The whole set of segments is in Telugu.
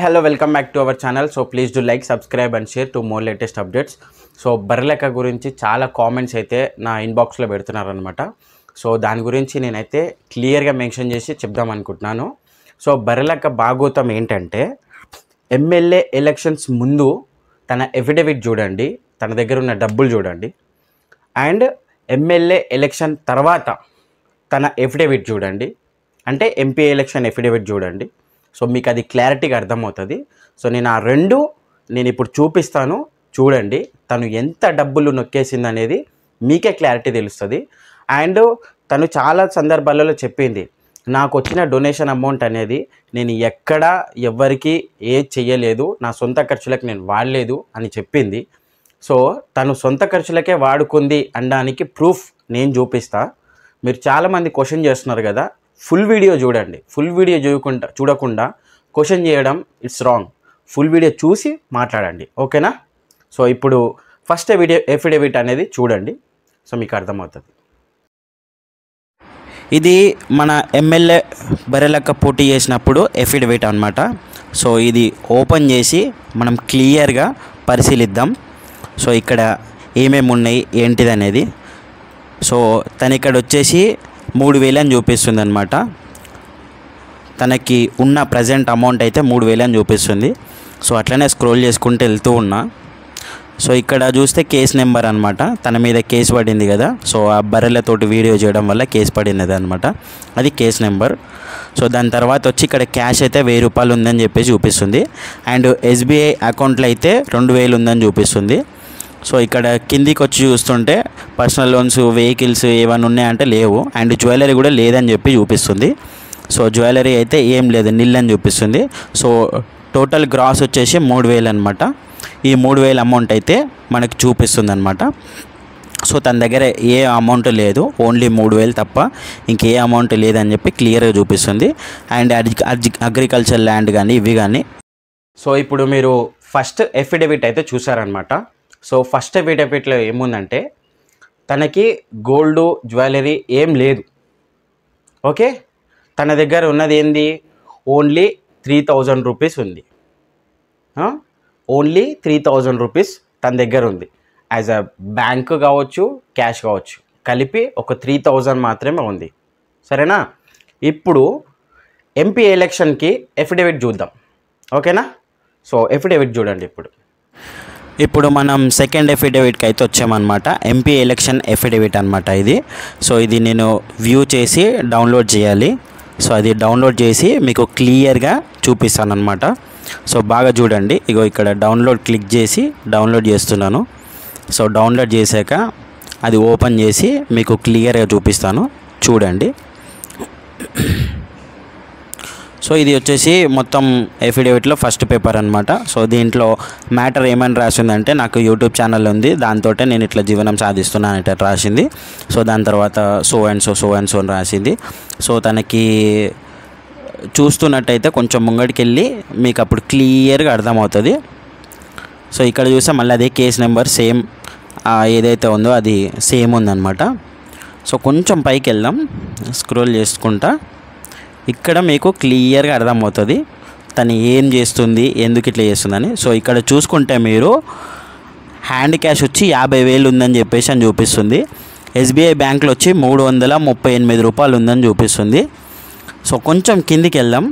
Hello, welcome back to our channel. So please do like, subscribe and share to more latest updates. So Barrelakka గురించి చాలా కామెంట్స్ అయితే నా ఇన్బాక్స్లో పెడుతున్నారనమాట. సో దాని గురించి నేనైతే క్లియర్గా మెన్షన్ చేసి చెప్దాం అనుకుంటున్నాను. సో బర్రెలెక్క భాగోతం ఏంటంటే ఎమ్మెల్యే ఎలక్షన్స్ ముందు తన ఎఫిడవిట్ చూడండి, తన దగ్గర ఉన్న డబ్బులు చూడండి, అండ్ ఎమ్మెల్యే ఎలక్షన్ తర్వాత తన ఎఫిడవిట్ చూడండి, అంటే ఎంపీ ఎలక్షన్ ఎఫిడవిట్ చూడండి. సో మీకు అది క్లారిటీగా అర్థమవుతుంది. సో నేను ఇప్పుడు చూపిస్తాను, చూడండి. తను ఎంత డబ్బులు నొక్కేసింది అనేది మీకే క్లారిటీ తెలుస్తుంది. అండ్ తను చాలా సందర్భాలలో చెప్పింది, నాకు వచ్చిన డొనేషన్ అమౌంట్ అనేది నేను ఎవరికి చెయ్యలేదు, నా సొంత ఖర్చులకు నేను వాడలేదు అని చెప్పింది. సో తను సొంత ఖర్చులకే వాడుకుంది అనడానికి ప్రూఫ్ నేను చూపిస్తా. మీరు చాలామంది క్వశ్చన్ చేస్తున్నారు కదా, ఫుల్ వీడియో చూడండి. ఫుల్ వీడియో చూడకుండా క్వశ్చన్ చేయడం ఇట్స్ రాంగ్. ఫుల్ వీడియో చూసి మాట్లాడండి, ఓకేనా? సో ఇప్పుడు ఫస్ట్ ఎఫిడవిట్ అనేది చూడండి, సో మీకు అర్థమవుతుంది. ఇది మన ఎమ్మెల్యే బర్రెలెక్క పోటీ చేసినప్పుడు ఎఫిడవిట్ అనమాట. సో ఇది ఓపెన్ చేసి మనం క్లియర్గా పరిశీలిద్దాం. సో ఇక్కడ ఏమేమి ఉన్నాయి ఏంటిది అనేది. సో తను ఇక్కడ వచ్చేసి 3,000 అని చూపిస్తుంది అనమాట. తనకి ఉన్న ప్రజెంట్ అమౌంట్ అయితే 3,000 అని చూపిస్తుంది. సో అట్లనే స్క్రోల్ చేసుకుంటూ వెళ్తూ ఉన్నా. సో ఇక్కడ చూస్తే కేసు నెంబర్ అనమాట, తన మీద కేసు పడింది కదా. సో ఆ బర్రెలతోటి వీడియో చేయడం వల్ల కేసు పడింది అనమాట, అది కేసు నెంబర్. సో దాని తర్వాత వచ్చి ఇక్కడ క్యాష్ అయితే 1,000 రూపాయలు ఉందని చెప్పేసి చూపిస్తుంది. అండ్ SBI అకౌంట్లో అయితే 2,000 ఉందని చూపిస్తుంది. సో ఇక్కడ కిందికి వచ్చి చూస్తుంటే పర్సనల్ లోన్స్, వెహికల్స్ ఏమైనా ఉన్నాయంటే లేవు. అండ్ జ్యువెలరీ కూడా లేదని చెప్పి చూపిస్తుంది. సో జ్యువెలరీ అయితే ఏం లేదు, నిల్ అని చూపిస్తుంది. సో టోటల్ గ్రాస్ వచ్చేసి 3,000 అనమాట. ఈ 3,000 అమౌంట్ అయితే మనకి చూపిస్తుంది అనమాట. సో తన దగ్గర ఏ అమౌంట్ లేదు, ఓన్లీ 3,000 తప్ప ఇంకే అమౌంట్ లేదని చెప్పి క్లియర్గా చూపిస్తుంది. అండ్ అగ్రికల్చర్ ల్యాండ్ కానీ ఇవి కానీ. సో ఇప్పుడు మీరు ఫస్ట్ ఎఫిడవిట్ అయితే చూసారనమాట. సో ఫస్ట్ ఎఫిడవిట్లో ఏముందంటే తనకి గోల్డ్, జ్యువెలరీ ఏం లేదు, ఓకే. తన దగ్గర ఉన్నది ఏంది, ఓన్లీ 3,000 రూపీస్ ఉంది. ఓన్లీ 3,000 రూపీస్ తన దగ్గర ఉంది. యాజ్ అ బ్యాంక్ కావచ్చు, క్యాష్ కావచ్చు, కలిపి ఒక 3,000 మాత్రమే ఉంది, సరేనా? ఇప్పుడు ఎంపీ ఎలక్షన్కి ఎఫిడవిట్ చూద్దాం, ఓకేనా? సో ఎఫిడవిట్ చూడండి. ఇప్పుడు మనం సెకండ్ ఎఫిడవిట్కి అయితే వచ్చామన్నమాట. ఎంపీ ఎలక్షన్ ఎఫిడవిట్ అనమాట ఇది. సో ఇది నేను వ్యూ చేసి డౌన్లోడ్ చేయాలి. సో అది డౌన్లోడ్ చేసి మీకు క్లియర్గా చూపిస్తాను అనమాట. సో బాగా చూడండి, ఇగో ఇక్కడ డౌన్లోడ్ క్లిక్ చేసి డౌన్లోడ్ చేస్తున్నాను. సో డౌన్లోడ్ చేశాక అది ఓపెన్ చేసి మీకు క్లియర్గా చూపిస్తాను, చూడండి. సో ఇది వచ్చేసి మొత్తం ఎఫిడవిట్లో ఫస్ట్ పేపర్ అనమాట. సో దీంట్లో మ్యాటర్ ఏమని రాసిందంటే, నాకు యూట్యూబ్ ఛానల్ ఉంది, దాంతో నేను ఇట్లా జీవనం సాధిస్తున్నాను అంటే రాసింది. సో దాని తర్వాత సో అండ్ సో అని రాసింది. సో తనకి చూస్తున్నట్టయితే కొంచెం ముంగడికి వెళ్ళి మీకు అప్పుడు క్లియర్గా అర్థమవుతుంది. సో ఇక్కడ చూస్తే మళ్ళీ అదే కేసు నెంబర్ సేమ్ ఏదైతే ఉందో అది సేమ్ ఉందన్నమాట. సో కొంచెం పైకి వెళ్దాం, స్క్రోల్ చేసుకుంటా. ఇక్కడ మీకు క్లియర్గా అర్థమవుతుంది తను ఏం చేస్తుంది, ఎందుకు ఇట్లా చేస్తుందని. సో ఇక్కడ చూసుకుంటే మీరు హ్యాండ్ క్యాష్ వచ్చి 50,000 ఉందని చెప్పేసి అని చూపిస్తుంది. SBI బ్యాంక్లో వచ్చి 338 రూపాయలు ఉందని చూపిస్తుంది. సో కొంచెం కిందికి వెళ్దాం,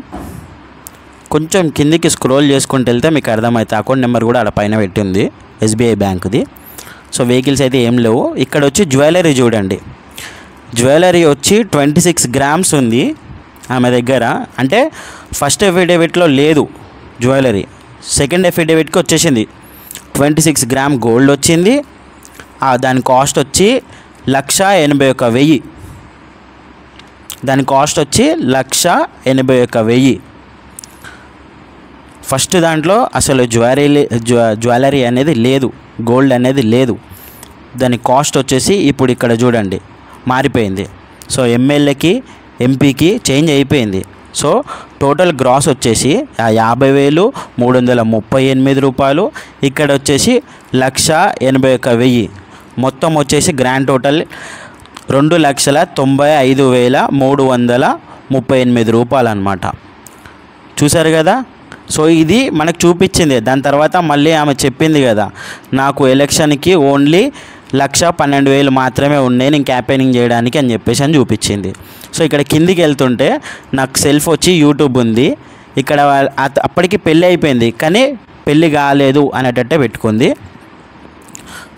కొంచెం కిందికి స్క్రోల్ చేసుకుంటూ వెళ్తే మీకు అర్థమవుతుంది. అకౌంట్ నెంబర్ కూడా అక్కడ పైన పెట్టింది SBI బ్యాంక్ది. సో వెహికల్స్ అయితే ఏం లేవు. ఇక్కడ వచ్చి జ్యువెలరీ చూడండి, జ్యువెలరీ వచ్చి 26 గ్రామ్స్ ఉంది ఆమె దగ్గర. అంటే ఫస్ట్ ఎఫిడవిట్లో లేదు జ్యువెలరీ, సెకండ్ ఎఫిడవిట్కి వచ్చేసింది. 26 గ్రామ్ గోల్డ్ వచ్చింది. దాని కాస్ట్ వచ్చి 1,81,000. దాని కాస్ట్ వచ్చి 1,81,000. ఫస్ట్ దాంట్లో అసలు జ్యువెలరీ అనేది లేదు, గోల్డ్ అనేది లేదు. దాని కాస్ట్ వచ్చేసి ఇప్పుడు ఇక్కడ చూడండి మారిపోయింది. సో ఎమ్మెల్యేకి, ఎంపీకి చేంజ్ అయిపోయింది. సో టోటల్ గ్రాస్ వచ్చేసి 50,338 రూపాయలు. ఇక్కడ వచ్చేసి 1,81,000. మొత్తం వచ్చేసి గ్రాండ్ టోటల్ 2,95,338 రూపాయలు అనమాట. చూసారు కదా, సో ఇది మనకు చూపించింది. దాని తర్వాత మళ్ళీ ఆమె చెప్పింది కదా, నాకు ఎలక్షన్కి ఓన్లీ 1,12,000 మాత్రమే ఉన్నాయి నేను క్యాంపెయినింగ్ చేయడానికి అని చెప్పేసి అని చూపించింది. సో ఇక్కడ కిందికి వెళ్తుంటే నాకు సెల్ఫ్ వచ్చి యూట్యూబ్ ఉంది. ఇక్కడ అప్పటికి పెళ్ళి అయిపోయింది కానీ పెళ్ళి కాలేదు అనేటట్టే పెట్టుకుంది.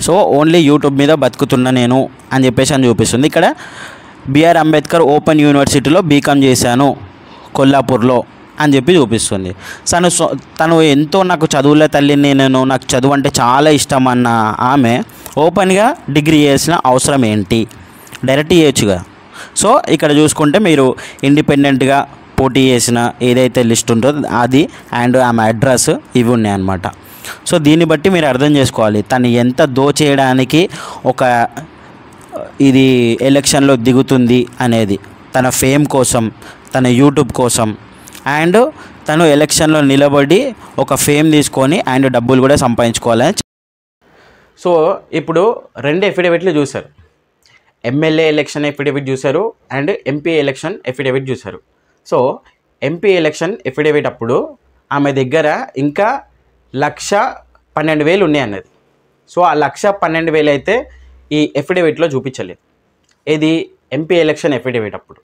సో ఓన్లీ యూట్యూబ్ మీద బతుకుతున్నా నేను అని చెప్పేసి అని చూపిస్తుంది. ఇక్కడ బిఆర్ అంబేద్కర్ ఓపెన్ యూనివర్సిటీలో బీకామ్ చేశాను కొల్లాపూర్లో అని చెప్పి చూపిస్తుంది. తను ఎంతో నాకు చదువుల తల్లిని, నాకు చదువు అంటే చాలా ఇష్టం అన్న ఆమె ఓపెన్గా డిగ్రీ చేయాల్సిన అవసరం ఏంటి, డైరెక్ట్ చేయొచ్చుగా. సో ఇక్కడ చూసుకుంటే మీరు ఇండిపెండెంట్గా పోటీ చేసిన ఏదైతే లిస్ట్ ఉంటుందో అది అండ్ ఆమె అడ్రస్ ఇవి ఉన్నాయన్నమాట. సో దీన్ని బట్టి మీరు అర్థం చేసుకోవాలి తను ఎంత దోచేయడానికి ఒక ఇది ఎలక్షన్లో దిగుతుంది అనేది. తన ఫేమ్ కోసం, తన యూట్యూబ్ కోసం అండ్ తను ఎలక్షన్లో నిలబడి ఒక ఫేమ్ తీసుకొని అండ్ డబ్బులు కూడా సంపాదించుకోవాలని. సో ఇప్పుడు 2 ఎఫిడవిట్లు చూశారు. ఎమ్మెల్యే ఎలక్షన్ ఎఫిడవిట్ చూశారు అండ్ ఎంపీ ఎలక్షన్ ఎఫిడవిట్ చూశారు. సో ఎంపీ ఎలక్షన్ ఎఫిడవిట్ అప్పుడు ఆమె దగ్గర ఇంకా 1,12,000 ఉన్నాయి అన్నది. సో ఆ 1,12,000 అయితే ఈ ఎఫిడవిట్లో చూపించలేదు. ఇది ఎంపీ ఎలక్షన్ ఎఫిడవిట్ అప్పుడు.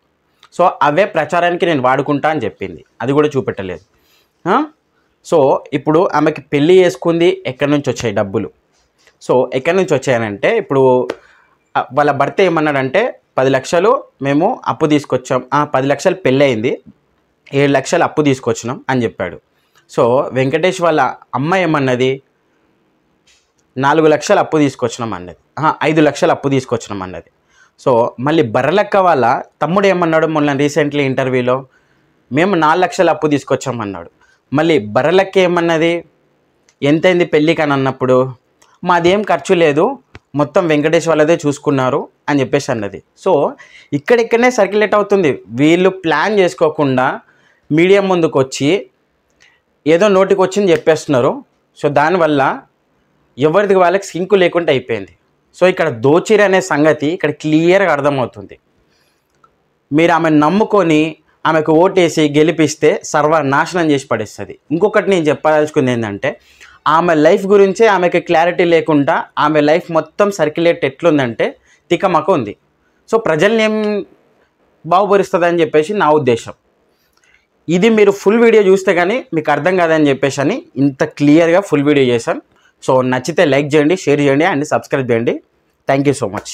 సో అవే ప్రచారానికి నేను వాడుకుంటా అని చెప్పింది, అది కూడా చూపెట్టలేదు. సో ఇప్పుడు ఆమెకి పెళ్ళి చేసుకుంది, ఎక్కడి నుంచి వచ్చాయి డబ్బులు? సో ఎక్కడి నుంచి వచ్చాయనంటే ఇప్పుడు వాళ్ళ భర్త ఏమన్నాడంటే 10 లక్షలు మేము అప్పు తీసుకొచ్చాం, 10 లక్షలు పెళ్ళి అయింది, 7 లక్షలు అప్పు తీసుకొచ్చినాం అని చెప్పాడు. సో వెంకటేష్ వాళ్ళ అమ్మ ఏమన్నది 4 లక్షలు అప్పు తీసుకొచ్చినాం అన్నది, 5 లక్షలు అప్పు తీసుకొచ్చినాం అన్నది. సో మళ్ళీ బర్రెలక్క వాళ్ళ తమ్ముడు ఏమన్నాడు మొన్న రీసెంట్లీ ఇంటర్వ్యూలో, మేము 4 లక్షలు అప్పు తీసుకొచ్చామన్నాడు. మళ్ళీ బర్రెలక్క ఏమన్నది, ఎంతైంది పెళ్ళికి అని అన్నప్పుడు, మాదేం ఖర్చు లేదు, మొత్తం వెంకటేష్ వాళ్ళదే చూసుకున్నారు అని చెప్పేసి అన్నది. సో ఇక్కడిక్కడనే సర్క్యులేట్ అవుతుంది. వీళ్ళు ప్లాన్ చేసుకోకుండా మీడియా ముందుకు వచ్చి ఏదో నోటికి వచ్చింది చెప్పేస్తున్నారు. సో దానివల్ల ఎవరిది వాళ్ళకి సింకు లేకుండా అయిపోయింది. సో ఇక్కడ దోచిరి అనే సంగతి ఇక్కడ క్లియర్గా అర్థమవుతుంది. మీరు ఆమెను నమ్ముకొని ఆమెకు ఓటేసి గెలిపిస్తే సర్వనాశనం చేసి పడేస్తుంది. ఇంకొకటి నేను చెప్పదలుచుకుంది ఏంటంటే, ఆమె లైఫ్ గురించే ఆమెకి క్లారిటీ లేకుండా ఆమె లైఫ్ మొత్తం సర్క్యులేట్ ఎట్లుందంటే తికమక ఉంది. సో ప్రజల్ని ఏం బాగుపరుస్తుంది చెప్పేసి నా ఉద్దేశం. ఇది మీరు ఫుల్ వీడియో చూస్తే కానీ మీకు అర్థం కాదని చెప్పేసి అని ఇంత క్లియర్గా ఫుల్ వీడియో చేశాను. సో నచ్చితే లైక్ చేయండి, షేర్ చేయండి అండ్ సబ్స్క్రైబ్ చేయండి. Thank you so much.